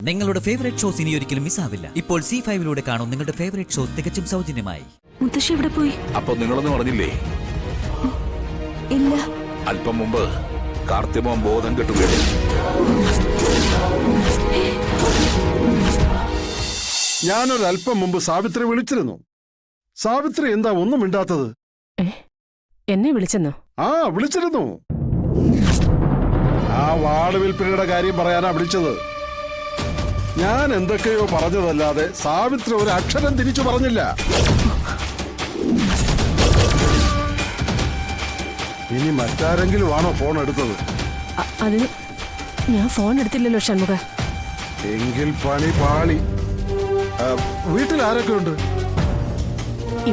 നിങ്ങളുടെ favourite shows ഇനി ഒരിക്കലും മിസ്സാവില്ല. ഇപ്പോൾ C5 കാണും നിങ്ങളുടെ ഫേവറേറ്റ് ഷോസ് തികച്ചും സൗജന്യമായി. മുത്തശ്ശി എവിടെ പോയി? അപ്പൊ നിങ്ങളൊന്നും പറഞ്ഞില്ലേ? ഇല്ല. അല്പം മുമ്പ് കാർത്തിമോൻ ബോധം കെട്ടുകയാണ്. ഞാനൊരല്പം മുമ്പ് സാവിത്രി വിളിച്ചിരുന്നു. സാവിത്രി എന്താ ഒന്നും മിണ്ടാത്തത്? എന്നെ വിളിച്ചെന്നോ? ആ, വിളിച്ചിരുന്നു. ആ വാർഡ് വിൽപ്പനയുടെ കാര്യം പറയാനാ വിളിച്ചത്. ഞാൻ എന്തൊക്കെയോ പറഞ്ഞതല്ലാതെ സാവിത്രി ഒരു അക്ഷരം തിരിച്ചു പറഞ്ഞില്ല. ഇനി മറ്റാരെങ്കിലും ആണോ ഫോൺ എടുത്തത്? അതിന് ഞാൻ ഫോൺ എടുത്തില്ലല്ലോ ഷൺമുഖ. എങ്കിൽ പണി പാളി. വീട്ടിൽ ആരൊക്കെ ഉണ്ട്?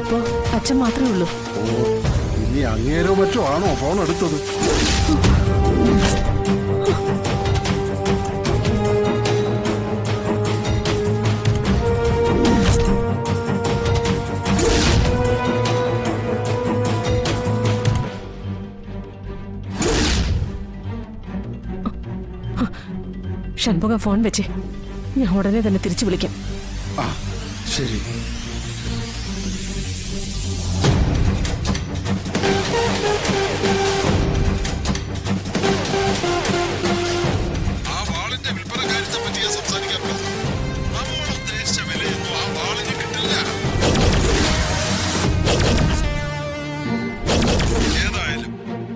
ഇപ്പോ അച്ഛൻ മാത്രമേ ഉള്ളൂ. ഓ, ഇനി അങ്ങേരോ മറ്റോ ആണോ ഫോൺ എടുത്തത്? ഷൺമുഖ ഫോൺ വെച്ചേ, ഞാൻ ഉടനെ തന്നെ തിരിച്ചു വിളിക്കാം. ആ, ശരി.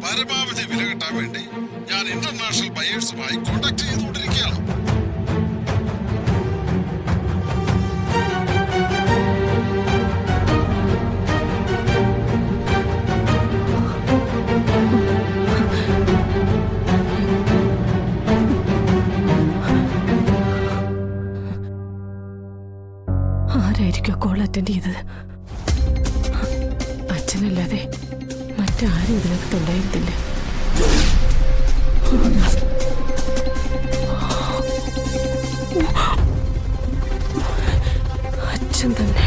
പരമാവധി വില കിട്ടാൻ വേണ്ടി ഞാൻ ഇന്റർനാഷണൽ ബയേഴ്സുമായി കോണ്ടാക്ട് ചെയ്തുകൊണ്ടിരിക്കുകയാണ്. ആരായിരിക്കോ കോൾ അറ്റൻഡ് ചെയ്തത്? അച്ഛനല്ലാതെ മറ്റാരും ഇതിനകത്തുണ്ടായിരുന്നില്ല. അച്ഛൻ തന്നെ.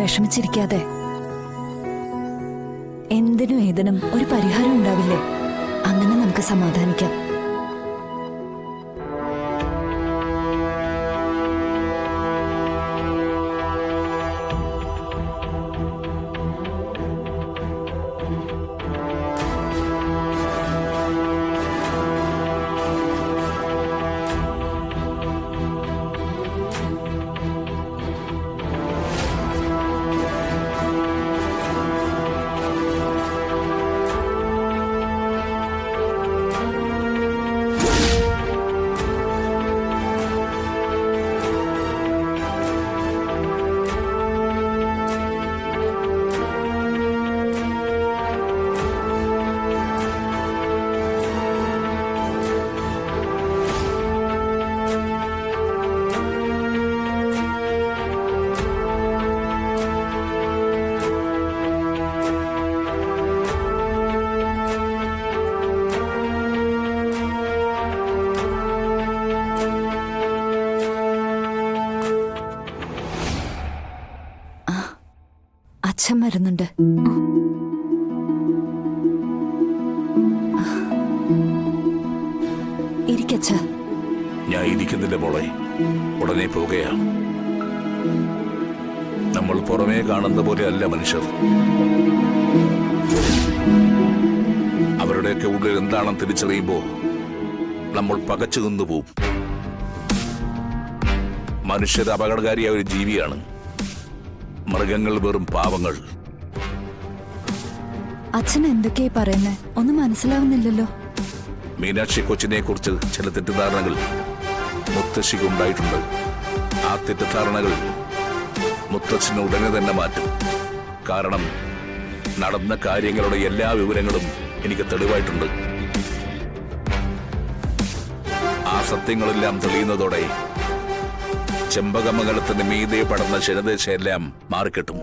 വിഷമിച്ചിരിക്കാതെ. എന്തിനും ഏതിനും ഒരു പരിഹാരം ഉണ്ടാവില്ലേ? അങ്ങനെ നമുക്ക് സമാധാനിക്കാം. അച്ഛൻ വരുന്നുണ്ട്. ഇരിക്കച്ഛ. ഞാൻ ഇരിക്കുന്നില്ല മോളെ, ഉടനെ പോവുകയാ. നമ്മൾ പുറമേ കാണുന്ന പോലെ അല്ല മനുഷ്യർ. അവരുടെയൊക്കെ ഉള്ളിൽ എന്താണെന്ന് തിരിച്ചറിയുമ്പോ നമ്മൾ പകച്ചു നിന്നു പോവും. മനുഷ്യർ അപകടകാരിയായ ഒരു ജീവിയാണ്. മൃഗങ്ങൾ വെറും പാവങ്ങൾ. അച്ഛൻ എന്തൊക്കെയാ പറയുന്നേ? ഒന്നും മനസ്സിലാവുന്നില്ലല്ലോ. മീനാക്ഷി കൊച്ചിനെ കുറിച്ച് ചില തെറ്റിദ്ധാരണകൾ മുത്തശ്ശിക്ക് ഉണ്ടായിട്ടുണ്ട്. ആ തെറ്റിദ്ധാരണകൾ മുത്തച്ഛന് ഉടനെ തന്നെ മാറ്റും. കാരണം നടന്ന കാര്യങ്ങളുടെ എല്ലാ വിവരങ്ങളും എനിക്ക് തെളിവായിട്ടുണ്ട്. സത്യങ്ങളെല്ലാം തെളിയുന്നതോടെ ചെമ്പകമംഗലത്തിന് മീതെ പടർന്ന ശരദേശമെല്ലാം മാറിക്കിട്ടും.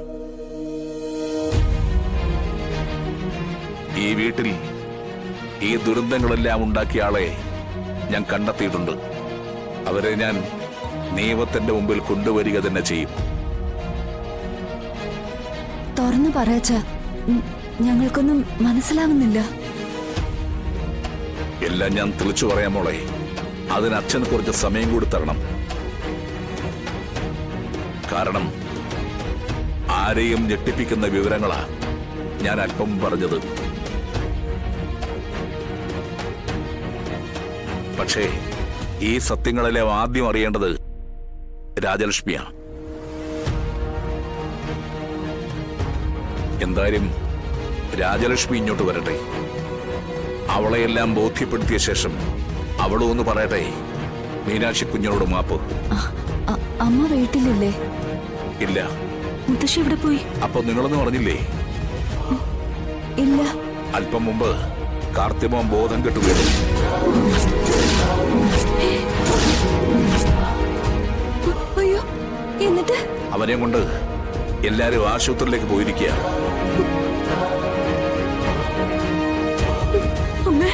ഈ വീട്ടിൽ ഈ ദുരന്തങ്ങളെല്ലാം ഉണ്ടാക്കിയ ആളെ ഞാൻ കണ്ടെത്തിയിട്ടുണ്ട്. അവരെ ഞാൻ നിയമത്തിന്റെ മുമ്പിൽ കൊണ്ടുവരിക തന്നെ ചെയ്യും. തുറന്നു പറയാച്ച, ഞങ്ങൾക്കൊന്നും മനസ്സിലാവുന്നില്ല. എല്ലാം ഞാൻ തെളിച്ചു പറയാം മോളെ. അതിന് അച്ഛന് കുറച്ച് സമയം കൂടി തരണം. കാരണം ആരെയും ഞെട്ടിപ്പിക്കുന്ന വിവരങ്ങളാ ഞാൻ അല്പം പറഞ്ഞത്. പക്ഷേ ഈ സത്യങ്ങളെല്ലാം ആദ്യം അറിയേണ്ടത് രാജലക്ഷ്മിയാണ്. എന്തായാലും രാജലക്ഷ്മി ഇങ്ങോട്ട് വരട്ടെ. അവളെയെല്ലാം ബോധ്യപ്പെടുത്തിയ ശേഷം അവളും ഒന്ന് പറയട്ടെ മീനാക്ഷി കുഞ്ഞിനോട് മാപ്പ്. അമ്മ വീട്ടിലില്ലേ? ഇല്ല. മുത്തശ്ശി എവിടെ പോയി? അപ്പൊ നിങ്ങളൊന്നും പറഞ്ഞില്ലേ? ഇല്ല. അല്പം മുമ്പ് കാർത്തിമോൻ ബോധം കെട്ടു വീണു. അയ്യോ, എന്നിട്ട് അവനെ കൊണ്ട് എല്ലാരും ആശുപത്രിയിലേക്ക് പോയിരിക്കുക. അമ്മേ,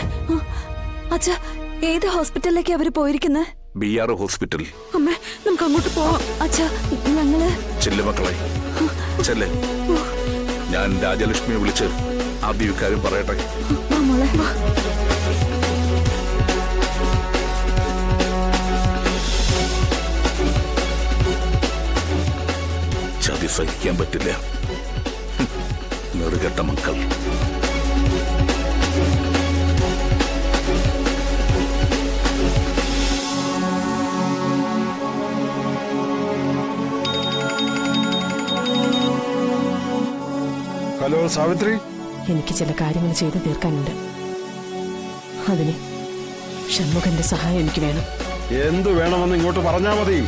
അച്ഛാ, ഏത് ഹോസ്പിറ്റലിലേക്ക് അവര് പോയിരിക്കുന്നത്? BR hospital. അമ്മേ, നമുക്ക് അങ്ങോട്ട് പോവാം. അച്ഛാ, ഞങ്ങള് ചെല്ല് മക്കളെ, ചെല്ല്. ഞാൻ രാജലക്ഷ്മിയെ വിളിച്ച് ആദ്യം ഇക്കാര്യം പറയട്ടെ. മോളെ, ചതി സഹിക്കാൻ പറ്റില്ല. നെറുകെട്ട മക്കൾ. ഹലോ സാവിത്രി. എനിക്ക് ചില കാര്യങ്ങൾ ചെയ്തു തീർക്കാനുണ്ട്. അതിന് ഷൺമുഖന്റെ സഹായം എനിക്ക് വേണം. എന്ത് വേണമെന്ന് ഇങ്ങോട്ട് പറഞ്ഞാ മതി.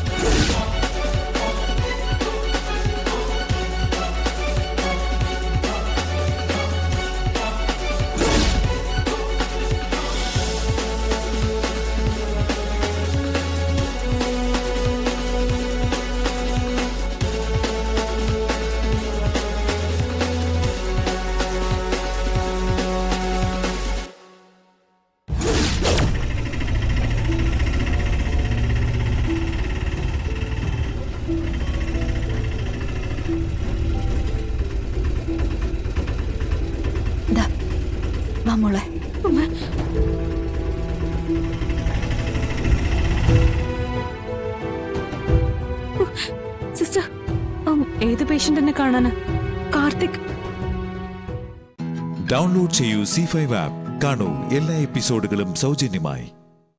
വാ മോളെ. സിസ്റ്റർ, ഏത് പേഷ്യന്റിനെ കാണാന്? കാർത്തിക്. ഡൗൺലോഡ് ചെയ്യൂ C5 ആപ്പ്. കാണൂ എല്ലാ എപ്പിസോഡുകളും സൗജന്യമായി.